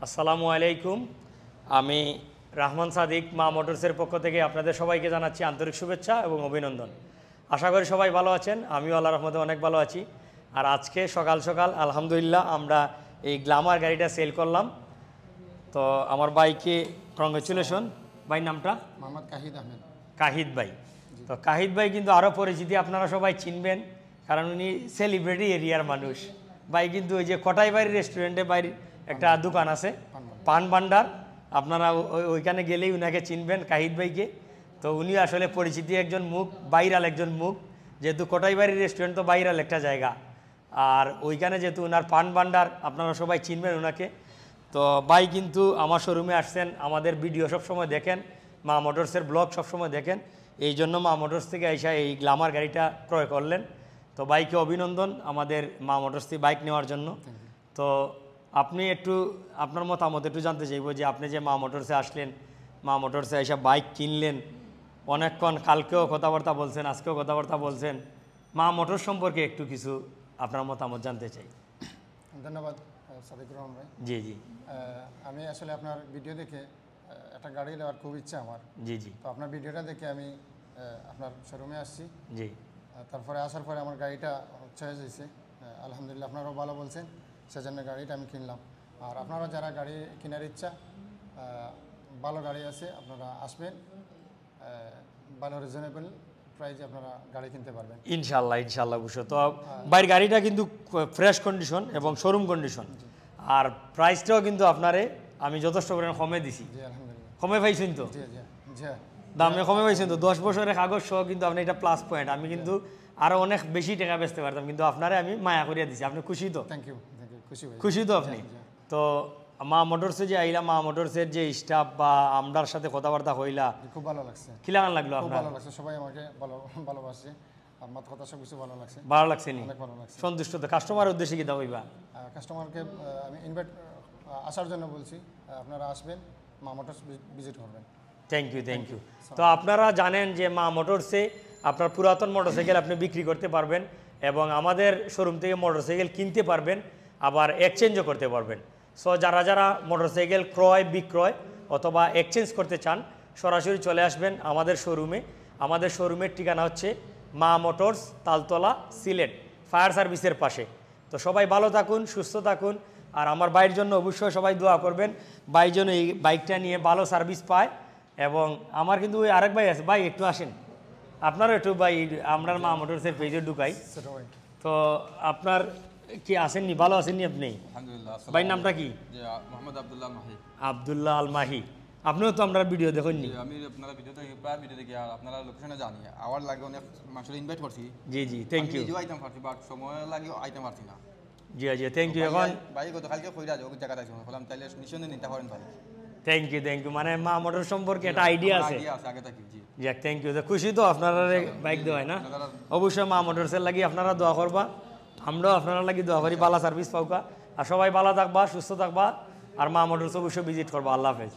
আসসালামু আলাইকুম। আমি রাহমান সাদিক মা মোটরসের পক্ষ থেকে আপনাদের সবাইকে জানাচ্ছি আন্তরিক শুভেচ্ছা এবং অভিনন্দন। আশা করি সবাই ভালো আছেন, আমিও আল্লাহর রহমতে অনেক ভালো আছি। আর আজকে সকাল সকাল আলহামদুলিল্লাহ আমরা এই গ্ল্যামার গাড়িটা সেল করলাম। তো আমার ভাইকে কংগ্রেচুলেশন। ভাই নামটা? মোহাম্মদ কাহিদ আহমেদ। কাহিদ ভাই। তো কাহিদ ভাই কিন্তু আরও পরিচিতি আপনারা সবাই চিনবেন, কারণ উনি সেলিব্রিটি এরিয়ার মানুষ। ভাই কিন্তু ওই যে কটাইবাড়ি রেস্টুরেন্টে বাইরে একটা দোকান আছে, পান ভান্ডার, আপনারা ওইখানে গেলেই উনাকে চিনবেন, কাহিদ ভাইকে। তো উনি আসলে পরিচিতি একজন মুখ, ভাইরাল একজন মুখ, যেহেতু কটাইবাড়ি রেস্টুরেন্ট তো ভাইরাল একটা জায়গা। আর ওইখানে যেহেতু ওনার পান ভান্ডার, আপনারা সবাই চিনবেন ওনাকে। তো ভাই কিন্তু আমার শোরুমে আসছেন, আমাদের ভিডিও সবসময় দেখেন, মা মোটরসের ব্লগ সবসময় দেখেন, এই জন্য মা মোটরস থেকে এসে এই গ্ল্যামার গাড়িটা ক্রয় করলেন। তো বাইকে অভিনন্দন আমাদের মা মোটরস থেকে বাইক নেওয়ার জন্য। তো আপনি একটু আপনার মতামত একটু জানতে চাইব যে আপনি যে মা মোটরসে আসলেন, মা মোটরসে এসে বাইক কিনলেন, অনেকক্ষণ কালকেও কথাবার্তা বলছেন, আজকেও কথাবার্তা বলছেন, মা মোটর সম্পর্কে একটু কিছু আপনার মতামত জানতে চাই। ধন্যবাদ সাদিকুর রহমান ভাই। জি জি। আমি আসলে আপনার ভিডিও দেখে একটা গাড়ি নেওয়ার খুব ইচ্ছা আমার। জি জি। তো আপনার ভিডিওটা দেখে আমি আপনার শোরুমে আসছি। জি। তারপরে আসার পরে আমার গাড়িটা চয়েস হয়েছে, আলহামদুলিল্লাহ আপনারাও ভালো বলছেন, সেজন্য গাড়িটা আমি কিনলাম। আর আপনারা যারা গাড়ি কেনার ইচ্ছা, ভালো গাড়ি আছে, আপনারা আসবেন, ভালো রিজনেবল প্রাইসে আপনারা গাড়ি কিনতে পারবেন ইনশাল্লাহ ইনশাল্লাহ। অবশ্য তো বাইরের গাড়িটা কিন্তু ফ্রেশ কন্ডিশন এবং শোরুম কন্ডিশন, আর প্রাইসটাও কিন্তু আপনারে আমি যথেষ্ট পরিমাণ কমে দিছি। জি আলহামদুলিল্লাহ। কমে পাইছেন তো? জি জি জি। দামে কমে পাইছেন তো? 10 বছরের কাগজ সহ কিন্তু আপনি এটা প্লাস পয়েন্ট। আমি কিন্তু আরও অনেক বেশি টাকা বেচতে পারতাম, কিন্তু আপনারে আমি মায়া করিয়া দিছি। আপনি খুশি তো? থ্যাংক ইউ খুশি ভাই। খুশি তো আপনি? তো মা মোটরসে যে আইলা, মা মোটরসের যে স্টাফ বা আমরার সাথে কথাবার্তা হইলা, খুব ভালো লাগছে। কি লাগান লাগলো খুব আপনার? ভালো লাগছে, সবাই আমাকে ভালোবাসে, আমার কথা সব কিছু ভালো লাগছে। ভালো লাগছে নি? অনেক ভালো লাগছে। সন্তুষ্ট তো? কাস্টমারের উদ্দেশ্যে কি দাও হইবা? কাস্টমারকে আমি ইনভাইট আসার জন্য বলছি, আপনারা আসবেন, মা মোটরস ভিজিট করবেন। Thank you thank you. তো আপনারা জানেন যে মা মোটরসে আপনার পুরাতন মোটরসাইকেল আপনি বিক্রি করতে পারবেন, এবং আমাদের শোরুম থেকে মোটরসাইকেল কিনতে পারবেন, আবার এক্সচেঞ্জও করতে পারবেন। সো যারা যারা মোটরসাইকেল ক্রয় বিক্রয় অথবা এক্সচেঞ্জ করতে চান, সরাসরি চলে আসবেন আমাদের শোরুমে। আমাদের শোরুমের ঠিকানা হচ্ছে মা মোটরস, তালতলা, সিলেট, ফায়ার সার্ভিসের পাশে। তো সবাই ভালো থাকুন, সুস্থ থাকুন, আর আমার ভাইয়ের জন্য অবশ্যই সবাই দোয়া করবেন, ভাই যেন এই বাইকটা নিয়ে ভালো সার্ভিস পায়। এবং আমার কিন্তু ওই আরেক ভাই আছে, ভাই একটু আসেন, আপনারও একটু ভাই আমরা মা মোটরসের পেজে ঢুকাই। তো আপনার কি আসেননি? ভালো আসেননি আপনি? আলহামদুলিল্লাহ। ভাই নামটা কি? মোহাম্মদ আব্দুল্লাহ মাহি। আব্দুল্লাহ আল মাহি। আপনিও তো আমরা ভিডিও দেখেননি? আমি আপনারা ভিডিও দেখি, প্রায় ভিডিও দেখি, আর আপনারা লোকেশনে জানি। আমার লাগে অনেক মানুষের ইনভাইট করছি। জি জি, থ্যাংক ইউ। নিজেও আইটেম পারছি, বাট সময় লাগে আইটেম পারছি না। জি জি, থ্যাংক ইউ। এখন ভাই গতকালকে কইরা যাও জায়গাটা আছে, বললাম তাইলে নিশ্চয়ই নিতে পারেন ভাই। Thank you. মানে মা মোটর সম্পর্কে একটা আইডিয়া আছে আগে থাকি। জি যাক, থ্যাংক ইউ। খুশি তো আপনারা বাইক দেওয়ায় না? অবশ্যই মা মোটরসের লাগি আপনারা দোয়া করবা, আমরাও আপনারা লাগি দোয়া করি, ভালো সার্ভিস পাওকা। আর সবাই ভালো থাকবা, সুস্থ থাকবা, আর মা মোটরস অবশ্যই ভিজিট করবা। আল্লাহ হাফেজ।